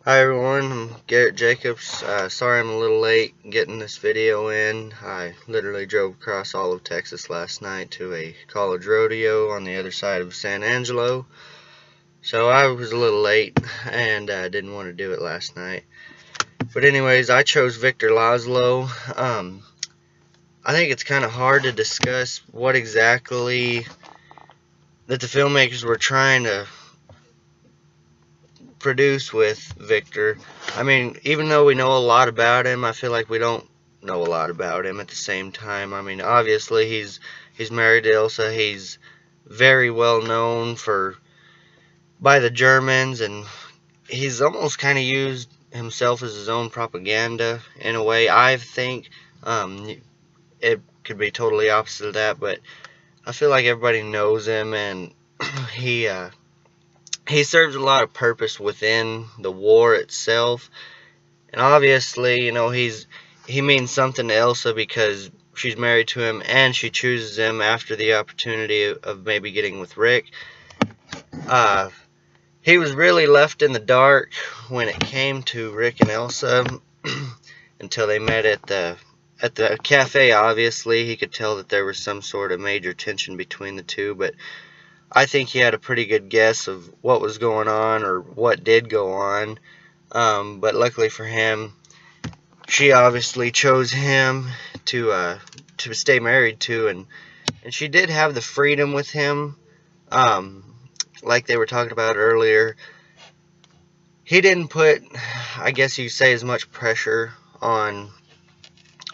Hi everyone, I'm Garrett Jacobs. Sorry I'm a little late getting this video in. I literally drove across all of Texas last night to a college rodeo on the other side of San Angelo. So I was a little late and didn't want to do it last night. But anyways, I chose Victor Laszlo. I think it's kind of hard to discuss what exactly that the filmmakers were trying to produce with Victor. I mean, even though we know a lot about him, I feel like we don't know a lot about him at the same time. I mean, obviously he's married to Elsa. He's very well known by the Germans, and he's almost kind of used himself as his own propaganda in a way. I think it could be totally opposite of that, but I feel like everybody knows him, and he he serves a lot of purpose within the war itself. And obviously, you know, he means something to Elsa because she's married to him and she chooses him after the opportunity of maybe getting with Rick. Uh, he was really left in the dark when it came to Rick and Elsa until they met at the cafe. Obviously, he could tell that there was some sort of major tension between the two, but I think he had a pretty good guess of what was going on or what did go on. But luckily for him, she obviously chose him to stay married to, and she did have the freedom with him, like they were talking about earlier. He didn't put, I guess you could say, as much pressure on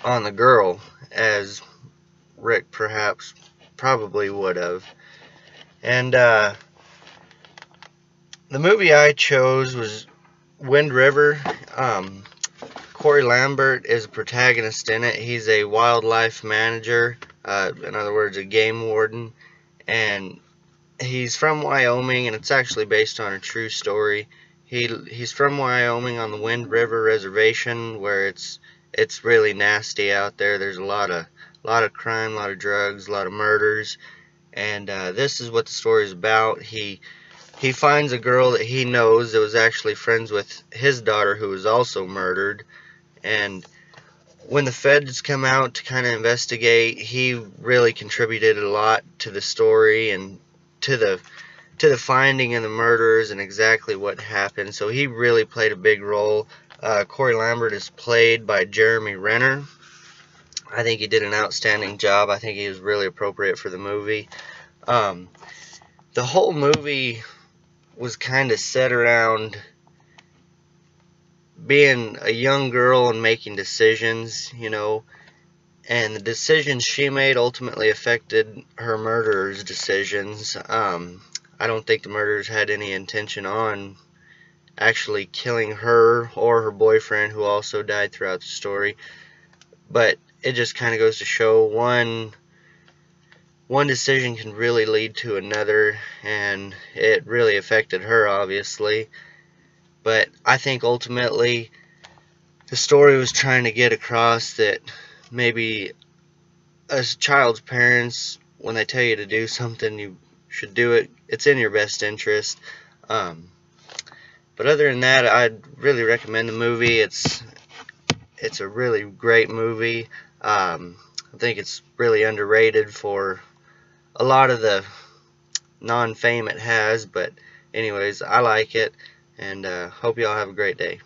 the girl as Rick probably would have. And the movie I chose was Wind River. Corey Lambert is a protagonist in it. He's a wildlife manager, in other words, a game warden, and he's from Wyoming, and it's actually based on a true story. He's from Wyoming on the Wind River Reservation, where it's really nasty out there. There's a lot of crime, a lot of drugs, a lot of murders, and this is what the story is about. He finds a girl that he knows that was actually friends with his daughter, who was also murdered. And when the feds come out to kind of investigate, he really contributed a lot to the story and to the finding of the murderers and exactly what happened. So he really played a big role. Corey Lambert is played by Jeremy Renner. I think he did an outstanding job. I think he was really appropriate for the movie. The whole movie was kind of set around being a young girl and making decisions, you know, and the decisions she made ultimately affected her murderer's decisions. I don't think the murderers had any intention on actually killing her or her boyfriend, who also died throughout the story, but it just kind of goes to show one decision can really lead to another, and it really affected her, obviously. But I think ultimately the story was trying to get across that maybe as a child's parents, when they tell you to do something, you should do it. It's in your best interest. But other than that, I'd really recommend the movie. It's a really great movie. I think it's really underrated for a lot of the non-fame it has. But anyways, I like it, and hope y'all have a great day.